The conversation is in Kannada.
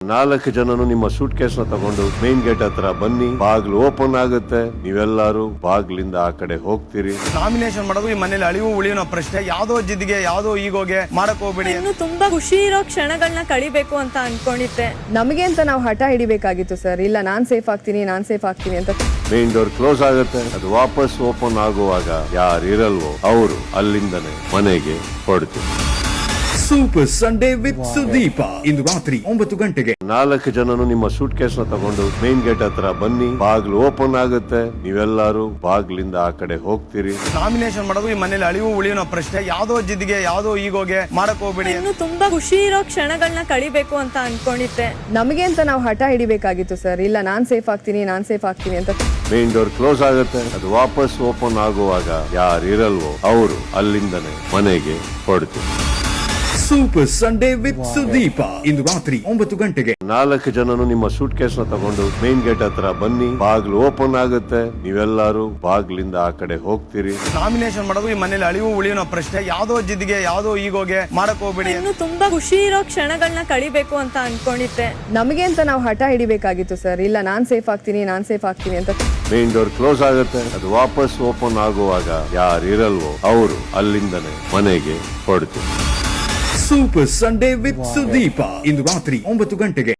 4 ಜನನು ನಿಮ್ಮ ಸೂಟ್ ಕೇಸ್ ನ ತಗೊಂಡು ಮೇನ್ ಗೇಟ್ ಹತ್ರ ಬನ್ನಿ, ಬಾಗ್ಲು ಓಪನ್ ಆಗುತ್ತೆ, ನೀವೆಲ್ಲರೂ ಬಾಗ್ಲಿಂದ ಆ ಕಡೆ ಹೋಗ್ತೀರಿ. ನಾಮಿನೇಷನ್ ಮಾಡೋದು ಈ ಮನೇಲಿ ಅಳಿವು ಉಳಿಯೋ ಪ್ರಶ್ನೆ, ಯಾವ್ದೋ ಜಿದ್ದಿಗೆ ಯಾವ್ದೋ ಈಗೋಗೆ ಮಾಡಕ್ ಹೋಗ್ಬೇಡಿ. ಇನ್ನು ತುಂಬಾ ಖುಷಿ ಇರೋ ಕ್ಷಣಗಳನ್ನ ಕಳಿಬೇಕು ಅಂತ ಅನ್ಕೊಂಡಿದ್ದೆ. ನಮಗೆ ಅಂತ ನಾವು ಹಠ ಹಿಡಿಬೇಕಾಗಿತ್ತು ಸರ್. ಇಲ್ಲ ನಾನ್ ಸೇಫ್ ಆಗ್ತೀನಿ ಅಂತ. ಮೇನ್ ಡೋರ್ ಕ್ಲೋಸ್ ಆಗುತ್ತೆ, ಅದು ವಾಪಸ್ ಓಪನ್ ಆಗುವಾಗ ಯಾರು ಇರಲ್ವೋ ಅವರು ಅಲ್ಲಿಂದನೇ ಮನೆಗೆ ಹೊರಡ್ತೀವಿ. ಸೂಪರ್ ಸಂಡೇ ವಿತ್ ಸುದೀಪ ಇಂದು ರಾತ್ರಿ 9 ಗಂಟೆಗೆ. 4 ಜನನು ನಿಮ್ಮ ಸೂಟ್ ಕೇಸ್ ನ ತಗೊಂಡು ಮೇನ್ ಗೇಟ್ ಹತ್ರ ಬನ್ನಿ, ಬಾಗ್ಲು ಓಪನ್ ಆಗುತ್ತೆ, ನೀವೆಲ್ಲರೂ ಬಾಗ್ಲಿಂದ ಆ ಕಡೆ ಹೋಗ್ತೀರಿ. ನಾಮಿನೇಷನ್ ಮಾಡೋದು ಈ ಮನೇಲಿ ಅಳಿವು ಉಳಿಯೋ ಪ್ರಶ್ನೆ, ಯಾವ್ದೋ ಜಿದ್ದಿಗೆ ಯಾವ್ದೋ ಈಗೋಗೆ ಮಾಡಕ್ ಹೋಗ್ಬೇಡಿ. ಇನ್ನು ತುಂಬಾ ಖುಷಿ ಇರೋ ಕ್ಷಣಗಳನ್ನ ಕಳಿಬೇಕು ಅಂತ ಅನ್ಕೊಂಡಿದ್ದೆ. ನಮಗೆ ಅಂತ ನಾವು ಹಠ ಹಿಡಿಬೇಕಾಗಿತ್ತು ಸರ್. ಇಲ್ಲ ನಾನ್ ಸೇಫ್ ಆಗ್ತೀನಿ ಅಂತ. ಮೇನ್ ಡೋರ್ ಕ್ಲೋಸ್ ಆಗುತ್ತೆ, ಅದು ವಾಪಸ್ ಓಪನ್ ಆಗುವಾಗ ಯಾರು ಇರಲ್ವೋ ಅವರು ಅಲ್ಲಿಂದನೇ ಮನೆಗೆ ಹೊರಡ್ತೀವಿ. ಸೂಪರ್ ಸಂಡೇ ವಿತ್ ಸುದೀಪ ಇಂದು ರಾತ್ರಿ 9 ಗಂಟೆಗೆ. 4 ಜನನು ನಿಮ್ಮ ಸೂಟ್ ಕೇಸ್ ನ ತಗೊಂಡು ಮೇನ್ ಗೇಟ್ ಹತ್ರ ಬನ್ನಿ, ಬಾಗ್ಲು ಓಪನ್ ಆಗುತ್ತೆ, ನೀವೆಲ್ಲರೂ ಬಾಗ್ಲಿಂದ ಆ ಕಡೆ ಹೋಗ್ತೀರಿ. ನಾಮಿನೇಷನ್ ಮಾಡೋದು ಈ ಮನೇಲಿ ಅಳಿವು ಉಳಿಯೋ ಪ್ರಶ್ನೆ, ಯಾವ್ದೋ ಜಿದ್ದಿಗೆ ಯಾವ್ದೋ ಈಗೋಗೆ ಮಾಡಕ್ ಹೋಗ್ಬೇಡಿ. ಇನ್ನು ತುಂಬಾ ಖುಷಿ ಇರೋ ಕ್ಷಣಗಳನ್ನ ಕಳಿಬೇಕು ಅಂತ ಅನ್ಕೊಂಡಿದ್ದೆ. ನಮಗೆ ಅಂತ ನಾವು ಹಠ ಹಿಡಿಬೇಕಾಗಿತ್ತು ಸರ್. ಇಲ್ಲ ನಾನ್ ಸೇಫ್ ಆಗ್ತೀನಿ ಅಂತ. ಮೇನ್ ಡೋರ್ ಕ್ಲೋಸ್ ಆಗುತ್ತೆ, ಅದು ವಾಪಸ್ ಓಪನ್ ಆಗುವಾಗ ಯಾರು ಇರಲ್ವೋ ಅವರು ಅಲ್ಲಿಂದನೇ ಮನೆಗೆ ಹೊರಡ್ತೀವಿ. ಸೂಪರ್ ಸಂಡೇ ವಿತ್ ಸುದೀಪ ಇಂದು ರಾತ್ರಿ 9 ಗಂಟೆಗೆ.